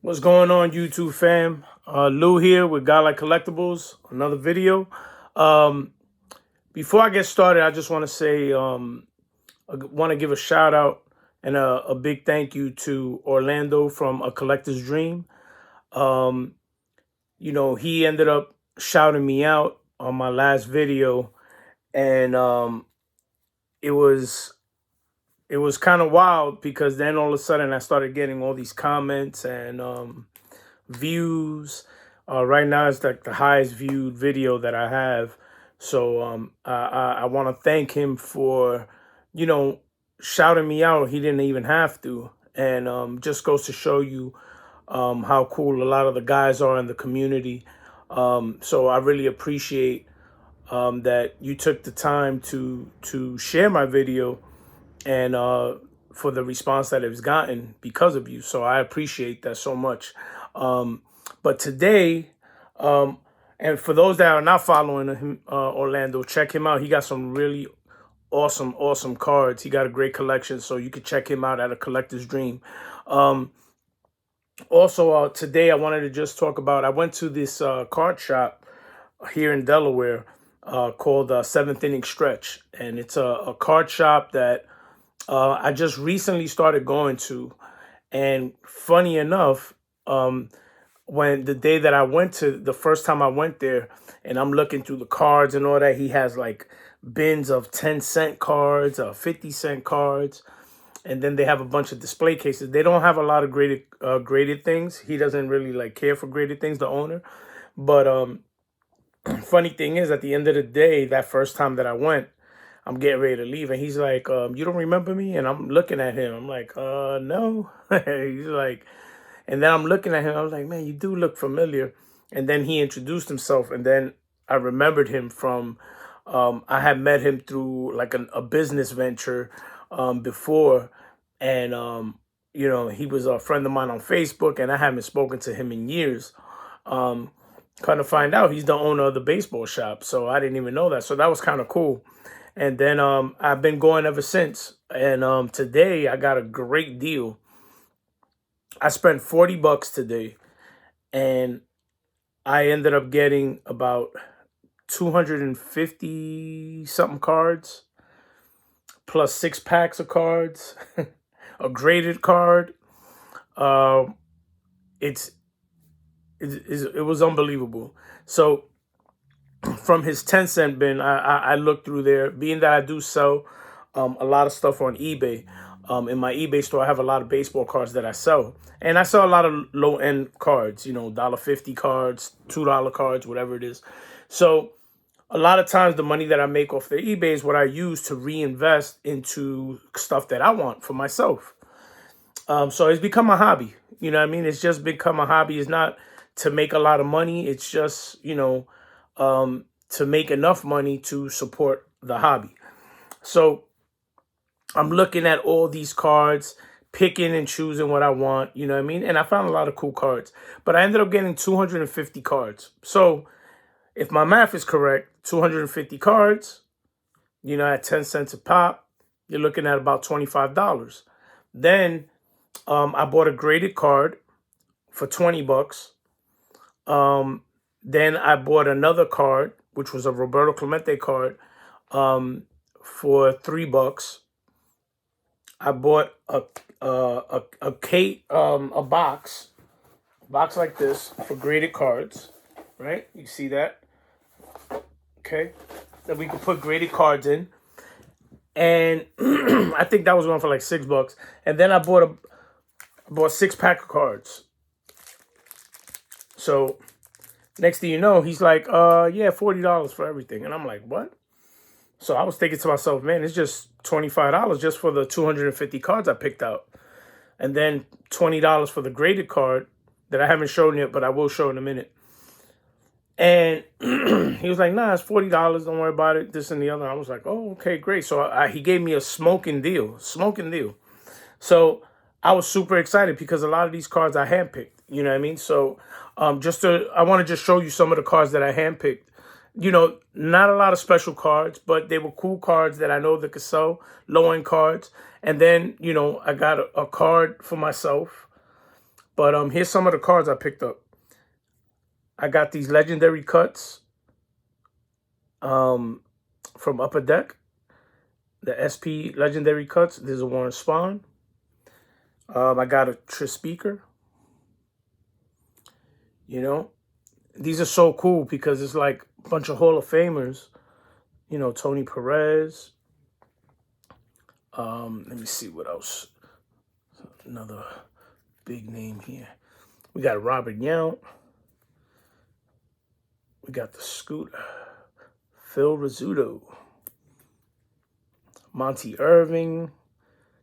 What's going on, YouTube fam? Lou here with God Like Collectibles, another video. Um, Before I get started, I just want to say, I want to give a shout out and a big thank you to Orlando from A Collector's Dream. He ended up shouting me out on my last video, and it was kind of wild because then all of a sudden I started getting all these comments and views. Right now it's like the highest viewed video that I have. So I want to thank him for, shouting me out. He didn't even have to. And just goes to show you how cool a lot of the guys are in the community. So I really appreciate that you took the time to share my video and for the response that it's gotten because of you. So I appreciate that so much. But today, and for those that are not following him, Orlando, check him out. He got some really awesome cards. He got a great collection, so you can check him out at A Collector's Dream. Also, today I wanted to just talk about, I went to this card shop here in Delaware called Seventh Inning Stretch. And it's a card shop that I just recently started going to. And funny enough, when the day that I went to, the first time I went there, and I'm looking through the cards and all that, he has like bins of 10-cent cards, 50-cent cards. And then they have a bunch of display cases. They don't have a lot of graded things. He doesn't really like care for graded things, the owner. But funny thing is, at the end of the day, that first time that I went, I'm getting ready to leave, and he's like, you don't remember me? And I'm looking at him. I'm like, no. He's like, and then I'm looking at him. I was like, man, you do look familiar. And then he introduced himself, and then I remembered him from, I had met him through like a business venture before. And, he was a friend of mine on Facebook, and I haven't spoken to him in years. Kind of find out he's the owner of the baseball shop. So I didn't even know that. So that was kind of cool. And then I've been going ever since. And today I got a great deal. I spent $40 today, and I ended up getting about 250 something cards, plus 6 packs of cards, a graded card. It was unbelievable. So from his 10-cent bin, I looked through there, being that I do sell a lot of stuff on eBay. In my eBay store, I have a lot of baseball cards that I sell. And I sell a lot of low-end cards, $1.50 cards, $2 cards, whatever it is. So a lot of times the money that I make off the eBay is what I use to reinvest into stuff that I want for myself. So it's become a hobby. You know what I mean? It's just become a hobby. It's not to make a lot of money. It's just, to make enough money to support the hobby. So I'm looking at all these cards, picking and choosing what I want, you know what I mean? And I found a lot of cool cards, but I ended up getting 250 cards. So if my math is correct, 250 cards, at 10 cents a pop, you're looking at about $25. Then I bought a graded card for $20. Then I bought another card, which was a Roberto Clemente card, for $3. I bought a box like this for graded cards, right? You see that? Okay, that we could put graded cards in, and I think that was one for like $6. And then I bought 6 pack of cards. So next thing you know, he's like, yeah, $40 for everything. And I'm like, what? So I was thinking to myself, man, it's just $25 just for the 250 cards I picked out. And then $20 for the graded card that I haven't shown yet, but I will show in a minute. And he was like, nah, it's $40. Don't worry about it. This and the other. I was like, oh, okay, great. So he gave me a smoking deal. So I was super excited because a lot of these cards I handpicked. You know what I mean? So I want to just show you some of the cards that I handpicked. Not a lot of special cards, but they were cool cards that I know that could sell, low-end cards. And then, I got a card for myself. But here's some of the cards I picked up. I got these legendary cuts from Upper Deck. The SP legendary cuts. There's a Warren Spahn. I got a Trispeaker. You know, these are so cool because it's like a bunch of Hall of Famers. You know, Tony Perez. Let me see what else. Another big name here. We got Robert Yount. We got the Scooter. Phil Rizzuto. Monty Irving.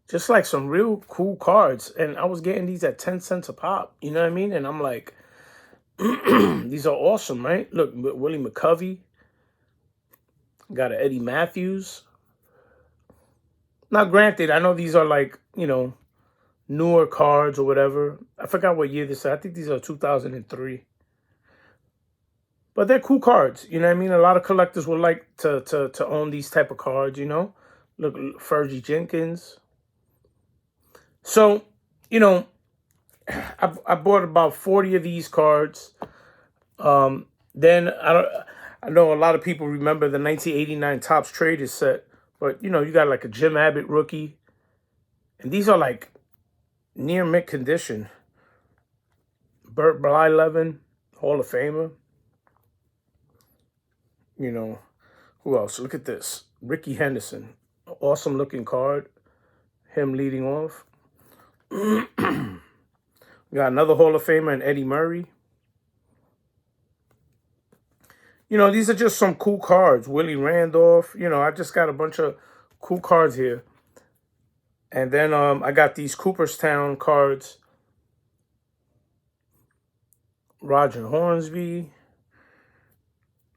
Just like some real cool cards. And I was getting these at 10 cents a pop. You know what I mean? And I'm like, these are awesome, right? Look, Willie McCovey. Got an Eddie Matthews. Now, granted, I know these are like, you know, newer cards or whatever. I forgot what year this is. I think these are 2003. But they're cool cards. You know what I mean? A lot of collectors would like to own these type of cards, you know? Look, Fergie Jenkins. So, you know, I bought about 40 of these cards. Then I know a lot of people remember the 1989 Topps Traders set, but you know, you got like a Jim Abbott rookie, and these are like near mint condition. Burt Blyleven, Hall of Famer. You know, who else? Look at this. Ricky Henderson, awesome looking card. Him leading off. We got another Hall of Famer and Eddie Murray. You know, these are just some cool cards. Willie Randolph. You know, I just got a bunch of cool cards here. And then I got these Cooperstown cards. Roger Hornsby.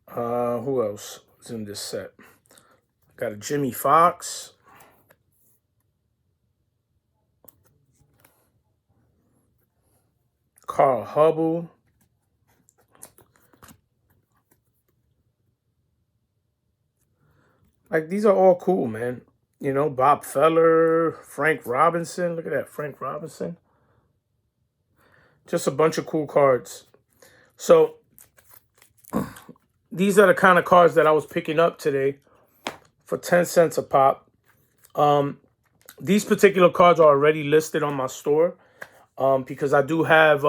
Who else is in this set? Got a Jimmy Fox. Carl Hubble. Like, these are all cool, man. You know, Bob Feller, Frank Robinson. Look at that, Frank Robinson. Just a bunch of cool cards. So, these are the kind of cards that I was picking up today for 10 cents a pop. These particular cards are already listed on my store because I do have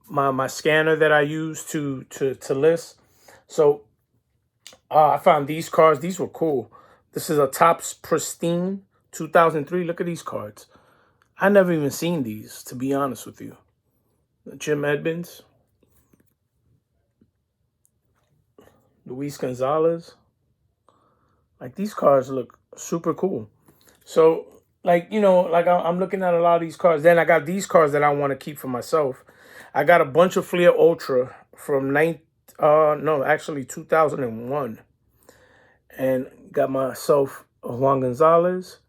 my scanner that I use to list. So, I found these cards. These were cool. This is a Topps Pristine 2003. Look at these cards. I never even seen these, to be honest with you. Jim Edmonds. Luis Gonzalez. Like, these cards look super cool. So, like, you know, like I'm looking at a lot of these cards. Then I got these cards that I want to keep for myself. I got a bunch of Fleer Ultra from 2001. And got myself a Juan Gonzalez.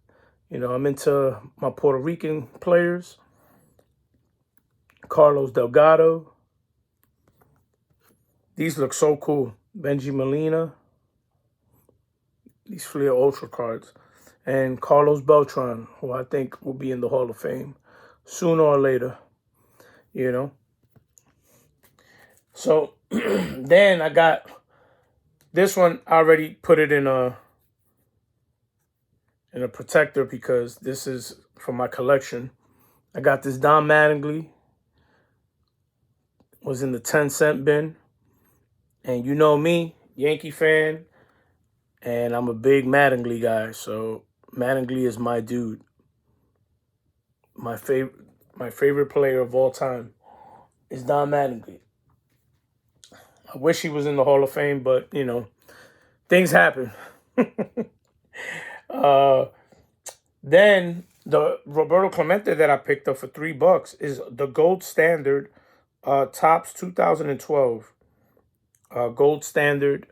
You know, I'm into my Puerto Rican players. Carlos Delgado. These look so cool. Benji Molina. These Fleer Ultra cards. And Carlos Beltran, who I think will be in the Hall of Fame sooner or later. You know. So, then I got this one. I already put it in a protector because this is for my collection. I got this Don Mattingly. Was in the 10 cent bin. And you know me, Yankee fan. And I'm a big Mattingly guy. So Mattingly is my dude. My favorite player of all time is Don Mattingly. I wish he was in the Hall of Fame, but, you know, things happen. Then the Roberto Clemente that I picked up for $3 is the Gold Standard Topps 2012. Gold Standard.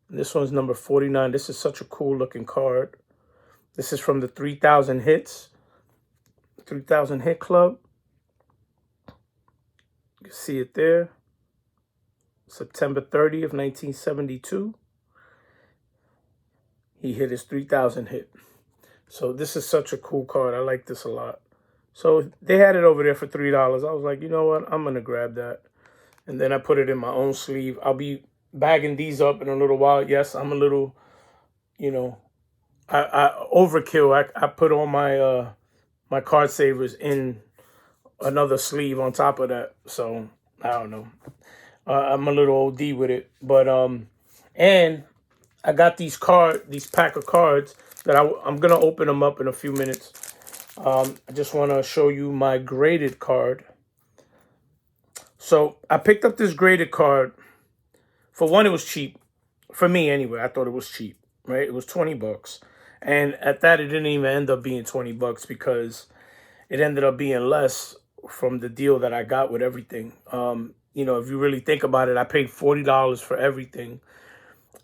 This one's number 49. This is such a cool looking card. This is from the 3,000 Hits. 3,000 Hit Club. You can see it there. September 30th, 1972. He hit his 3,000 hit. So this is such a cool card. I like this a lot. So they had it over there for $3. I was like, you know what? I'm going to grab that. And then I put it in my own sleeve. I'll be bagging these up in a little while. Yes, I'm a little, you know, I overkill. I put all my card savers in another sleeve on top of that. So I don't know. I'm a little OD with it, but and I got these pack of cards that I'm gonna open them up in a few minutes. I just want to show you my graded card. So I picked up this graded card. For one, it was cheap. For me, anyway, I thought it was cheap. Right? It was $20, and at that, it didn't even end up being $20 because it ended up being less from the deal that I got with everything. You know, if you really think about it, I paid $40 for everything.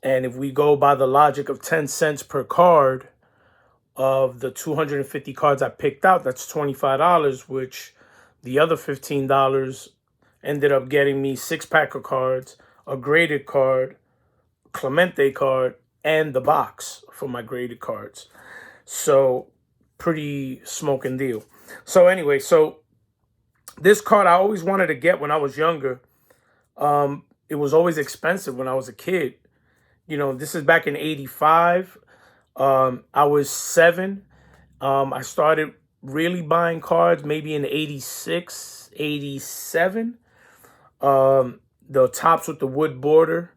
And if we go by the logic of 10 cents per card of the 250 cards I picked out, that's $25, which the other $15 ended up getting me 6-pack of cards, a graded card, Clemente card, and the box for my graded cards. So pretty smoking deal. So anyway, so this card I always wanted to get when I was younger. It was always expensive when I was a kid. You know, this is back in 85. I was 7. I started really buying cards maybe in 86, 87. The tops with the wood border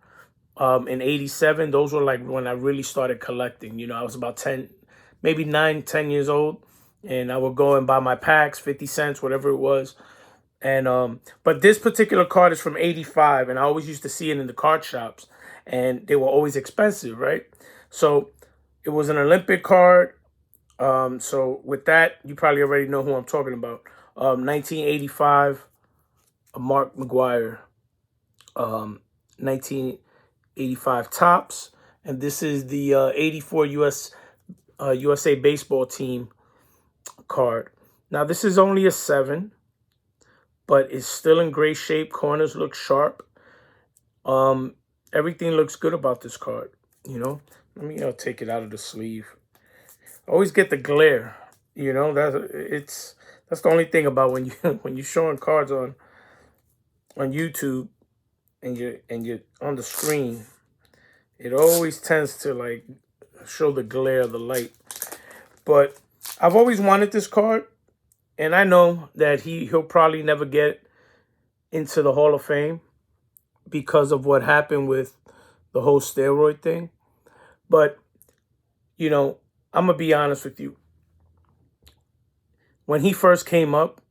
in 87. Those were like when I really started collecting. You know, I was about 10, maybe 9, 10 years old. And I would go and buy my packs, 50 cents, whatever it was. And but this particular card is from 85, and I always used to see it in the card shops, and they were always expensive, right? So it was an Olympic card. So with that, you probably already know who I'm talking about. 1985, Mark McGuire. 1985 tops, and this is the 84 USA baseball team card. Now this is only a 7. But it's still in great shape. Corners look sharp. Everything looks good about this card. You know, let me take it out of the sleeve. Always get the glare. You know, that's the only thing about when you when you're showing cards on YouTube and you're on the screen. It always tends to like show the glare of the light. But I've always wanted this card. And I know that he'll probably never get into the Hall of Fame because of what happened with the whole steroid thing. But, you know, I'm going to be honest with you. When he first came up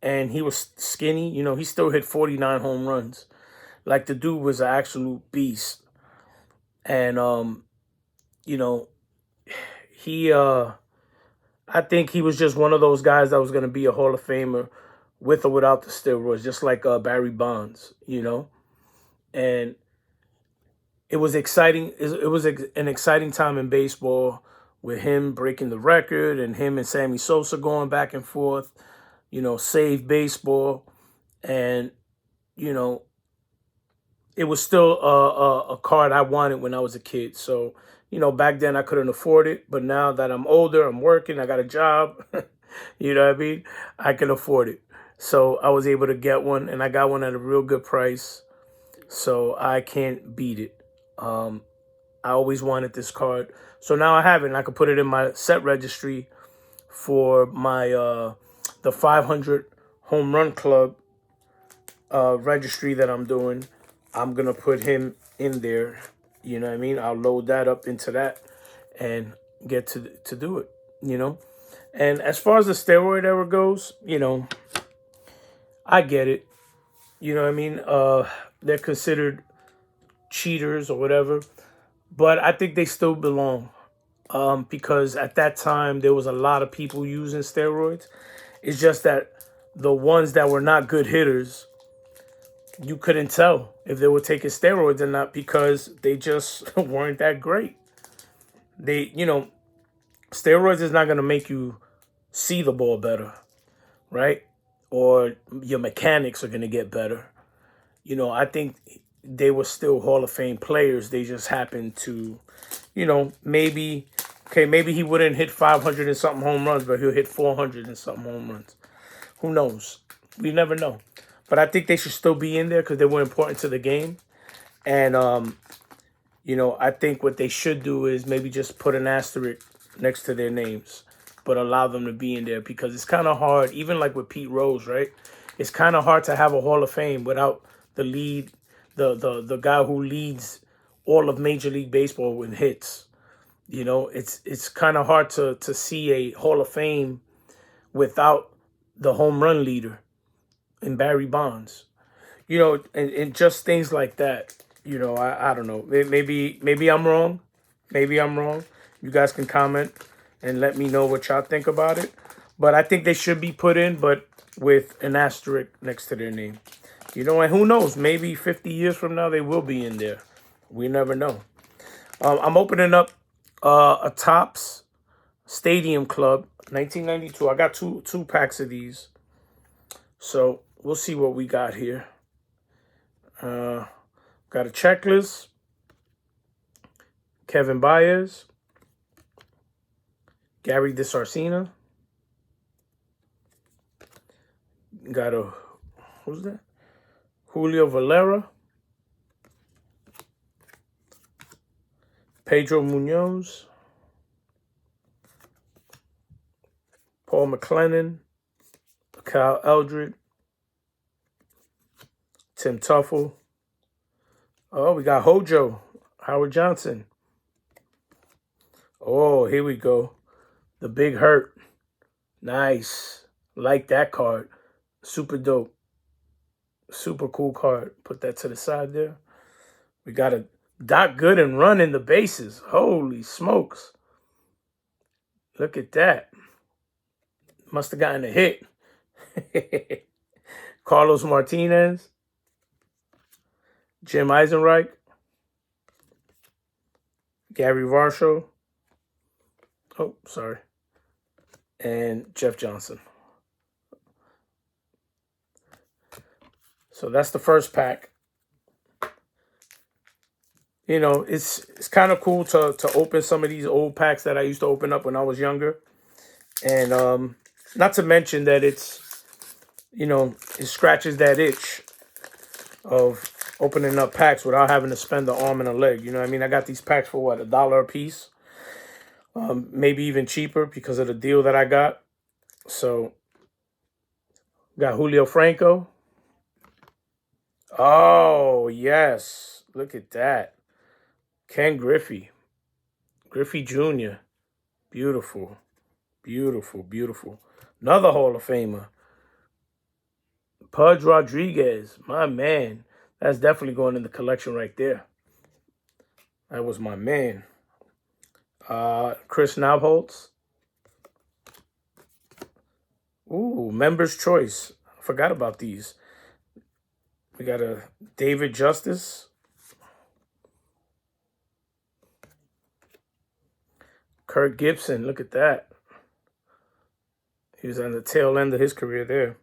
and he was skinny, you know, he still hit 49 home runs. Like, the dude was an absolute beast. And, you know, he... I think he was just one of those guys that was going to be a Hall of Famer with or without the steroids, just like Barry Bonds, you know. And it was exciting. It was an exciting time in baseball with him breaking the record and him and Sammy Sosa going back and forth, you know, save baseball. And, you know, it was still a card I wanted when I was a kid. So, you know, back then I couldn't afford it. But now that I'm older, I'm working, I got a job, you know what I mean? I can afford it. So I was able to get one, and I got one at a real good price. So I can't beat it. I always wanted this card. So now I have it, and I can put it in my set registry for my the 500 home run club registry that I'm doing. I'm going to put him in there. You know what I mean? I'll load that up into that and get to do it, you know? And as far as the steroid era goes, you know, I get it. You know what I mean? They're considered cheaters or whatever. But I think they still belong. Because at that time, there was a lot of people using steroids. It's just that the ones that were not good hitters, you couldn't tell if they were taking steroids or not because they just weren't that great. You know, steroids is not going to make you see the ball better, right? Or your mechanics are going to get better. You know, I think they were still Hall of Fame players. They just happened to, you know, maybe Okay, maybe he wouldn't hit 500 and something home runs, but he'll hit 400 and something home runs. Who knows? We never know. But I think they should still be in there because they were important to the game. And, you know, I think what they should do is maybe just put an asterisk next to their names, but allow them to be in there because it's kind of hard, even like with Pete Rose, right? It's kind of hard to have a Hall of Fame without the lead, the guy who leads all of Major League Baseball in hits. You know, it's kind of hard to see a Hall of Fame without the home run leader in Barry Bonds. You know, and just things like that. You know, I don't know. Maybe I'm wrong. Maybe I'm wrong. You guys can comment and let me know what y'all think about it. But I think they should be put in, but with an asterisk next to their name. You know, and who knows? Maybe 50 years from now, they will be in there. We never know. I'm opening up a Topps Stadium Club, 1992. I got two packs of these. So we'll see what we got here. Got a checklist. Kevin Baez. Gary DeSarcina. Got a, who's that? Julio Valera. Pedro Munoz. Paul McLennan. Kyle Eldred. Tim Tuffle. Oh, we got Hojo. Howard Johnson. Oh, here we go. The Big Hurt. Nice. Like that card. Super dope. Super cool card. Put that to the side there. We got a Doc Gooden running the bases. Holy smokes. Look at that. Must have gotten a hit. Carlos Martinez. Jim Eisenreich. Gary Varsho. Oh, sorry. And Jeff Johnson. So that's the first pack. You know, it's kind of cool to open some of these old packs that I used to open up when I was younger. And not to mention that it's, you know, it scratches that itch of opening up packs without having to spend an arm and a leg. You know what I mean? I got these packs for what, $1 a piece? Maybe even cheaper because of the deal that I got. So, got Julio Franco. Oh, yes. Look at that. Ken Griffey. Griffey Jr. Beautiful. Beautiful, beautiful. Another Hall of Famer. Pudge Rodriguez. My man. That's definitely going in the collection right there. That was my man. Chris Nabholz. Ooh, Members' Choice. I forgot about these. We got a David Justice. Kirk Gibson. Look at that. He was on the tail end of his career there.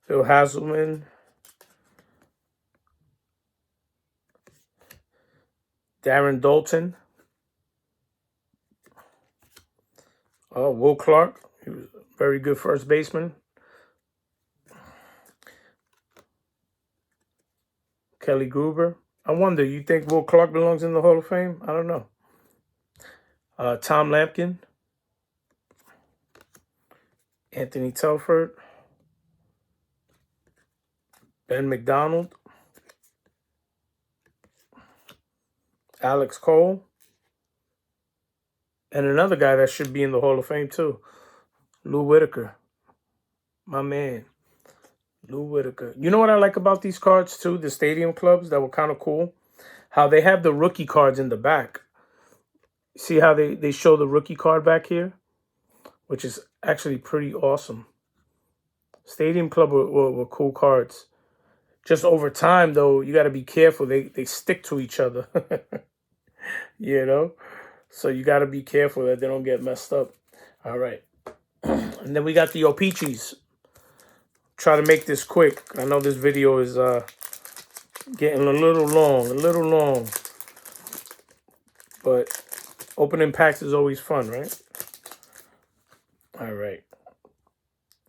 Phil Hasselman. Darren Dalton. Oh, Will Clark. He was a very good first baseman. Kelly Gruber. I wonder, you think Will Clark belongs in the Hall of Fame? I don't know. Tom Lampkin. Anthony Telford. Ben McDonald. Alex Cole. And another guy that should be in the Hall of Fame too. Lou Whitaker. My man. Lou Whitaker. You know what I like about these cards too? The stadium clubs that were kind of cool? How they have the rookie cards in the back. See how they show the rookie card back here? Which is actually pretty awesome. Stadium club were cool cards. Just over time, though, you got to be careful. They stick to each other. You know? So you got to be careful that they don't get messed up. All right. And then we got the O-Pee-Chees. Try to make this quick. I know this video is getting a little long. But Opening packs is always fun, right? All right.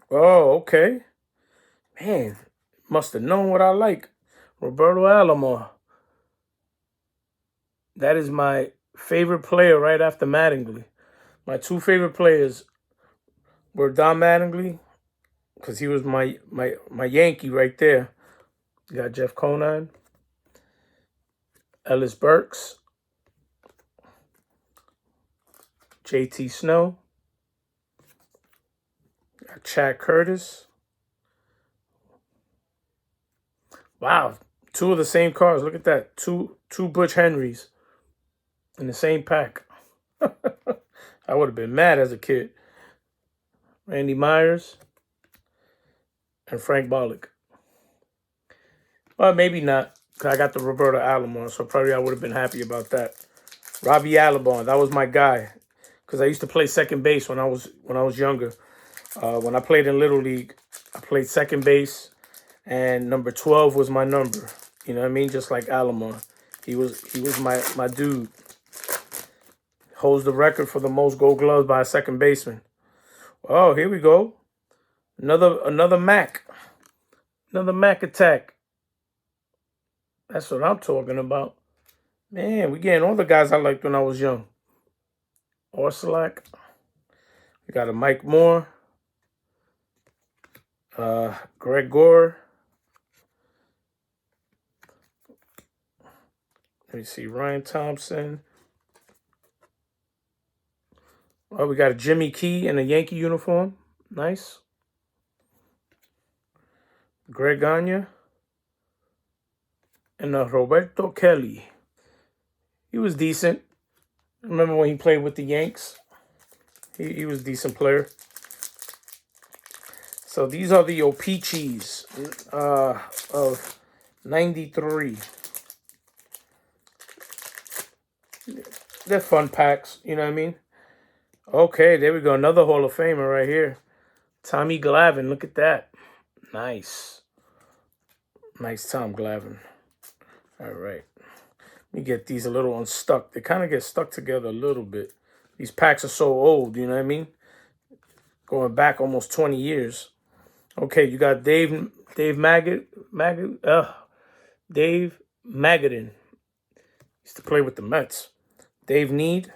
Oh, okay. Man, must have known what I like. Roberto Alomar. That is my favorite player right after Mattingly. My two favorite players were Don Mattingly, because he was my Yankee right there. You got Jeff Conine, Ellis Burks, JT Snow, got Chad Curtis. Wow, two of the same cards. Look at that. Two Butch Henrys in the same pack. I would have been mad as a kid. Randy Myers and Frank Bollick. Well, maybe not, because I got the Roberto Alomar, so probably I would have been happy about that. Robbie Alomar, that was my guy, because I used to play second base when I was younger. When I played in Little League, I played second base, and number 12 was my number. You know what I mean? Just like Alomar. He was my dude. Holds the record for the most gold gloves by a second baseman. Oh, here we go. Another Mac. Another Mac attack. That's what I'm talking about. Man, we getting all the guys I liked when I was young. Orsolak. We got a Mike Moore. Greg Gore. Let me see. Ryan Thompson. Oh, we got a Jimmy Key in a Yankee uniform. Nice. Greg Gagne. And Roberto Kelly. He was decent. I remember when he played with the Yanks. He was a decent player. So these are the O-Pee-Chees of 93. They're fun packs, you know what I mean? Okay, there we go. Another Hall of Famer right here. Tommy Glavine, look at that. Nice. Nice Tom Glavine. All right. Let me get these a little unstuck. They kind of get stuck together a little bit. These packs are so old, you know what I mean? Going back almost 20 years. Okay, you got Dave Magadan. Used to play with the Mets. Dave Need.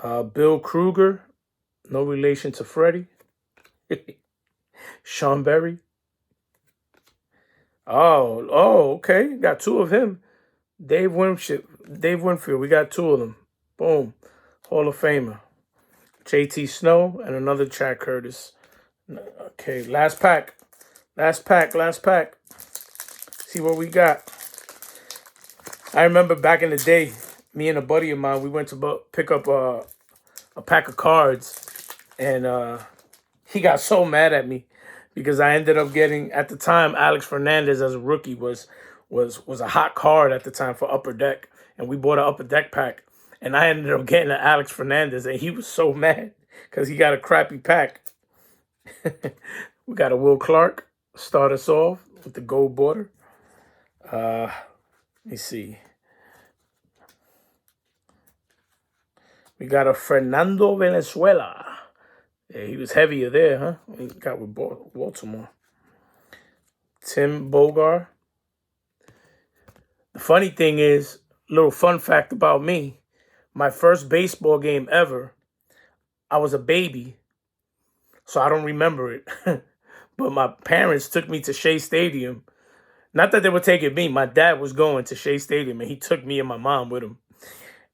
Bill Kruger. No relation to Freddie. Sean Berry. Oh, okay. Got two of him. Dave Winfield. We got two of them. Boom. Hall of Famer. JT Snow and another Chad Curtis. Okay, last pack. See what we got. I remember back in the day, me and a buddy of mine, we went to pick up a pack of cards, and he got so mad at me because I ended up getting, at the time, Alex Fernandez as a rookie was a hot card at the time for Upper Deck, and we bought an Upper Deck pack, and I ended up getting an Alex Fernandez, and he was so mad because he got a crappy pack. We got a Will Clark start us off with the gold border. Let me see. We got a Fernando Venezuela. Yeah, he was heavier there, huh? He got with Baltimore. Tim Bogar. The funny thing is, little fun fact about me, my first baseball game ever, I was a baby, so I don't remember it. But my parents took me to Shea Stadium. Not that they were taking me. My dad was going to Shea Stadium, and he took me and my mom with him.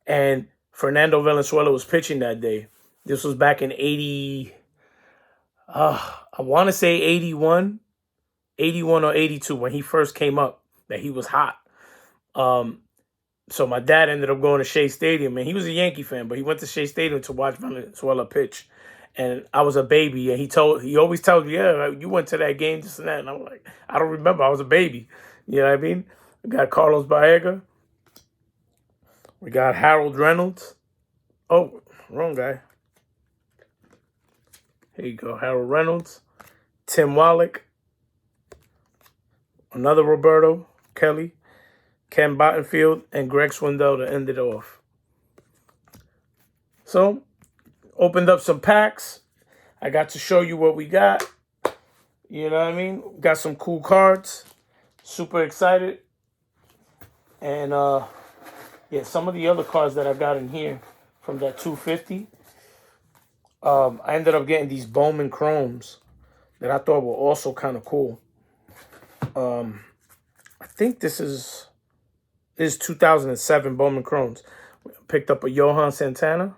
And Fernando Valenzuela was pitching that day. This was back in 80, I want to say 81 or 82 when he first came up, that he was hot. So my dad ended up going to Shea Stadium, and he was a Yankee fan, but he went to Shea Stadium to watch Valenzuela pitch. And I was a baby, and he always tells me, yeah, you went to that game, this and that. And I'm like, I don't remember. I was a baby. You know what I mean? We got Carlos Baerga. We got Harold Reynolds. Oh, wrong guy. Here you go, Harold Reynolds. Tim Wallach. Another Roberto Kelly. Ken Bottenfield, and Greg Swindell to end it off. So, opened up some packs. I got to show you what we got. You know what I mean? Got some cool cards. Super excited. And yeah, some of the other cards that I got in here from that 250. I ended up getting these Bowman Chromes that I thought were also kind of cool. I think this is 2007 Bowman Chromes. Picked up a Johan Santana.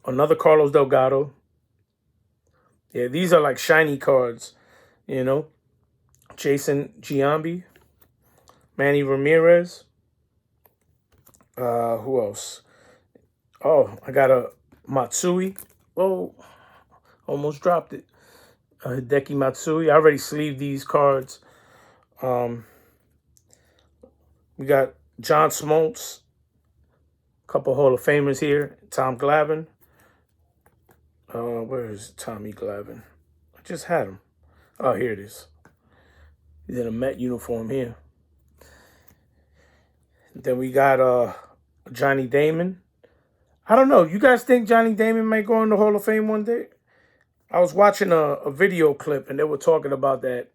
Another Carlos Delgado. Yeah, these are like shiny cards, you know. Jason Giambi. Manny Ramirez. Who else? Oh, I got a Matsui. Oh, almost dropped it. Hideki Matsui. I already sleeved these cards. We got John Smoltz. A couple Hall of Famers here. Tom Glavine. Where is Tommy Glavine? I just had him. Oh, here it is. He's in a Met uniform here. Then we got Johnny Damon. I don't know. You guys think Johnny Damon might go in the Hall of Fame one day? I was watching a video clip and they were talking about that,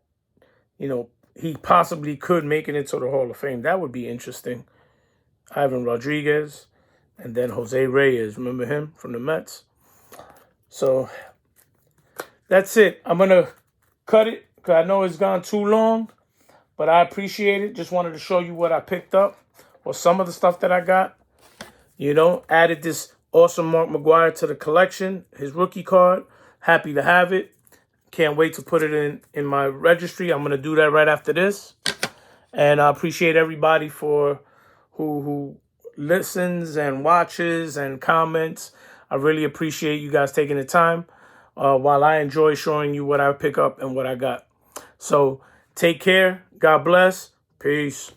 you know, he possibly could make it into the Hall of Fame. That would be interesting. Ivan Rodriguez and then Jose Reyes. Remember him from the Mets? So that's it. I'm going to cut it because I know it's gone too long, but I appreciate it. Just wanted to show you what I picked up or some of the stuff that I got. You know, added this awesome Mark McGwire to the collection, his rookie card. Happy to have it. Can't wait to put it in my registry. I'm going to do that right after this. And I appreciate everybody for who listens and watches and comments. I really appreciate you guys taking the time while I enjoy showing you what I pick up and what I got. So take care. God bless. Peace.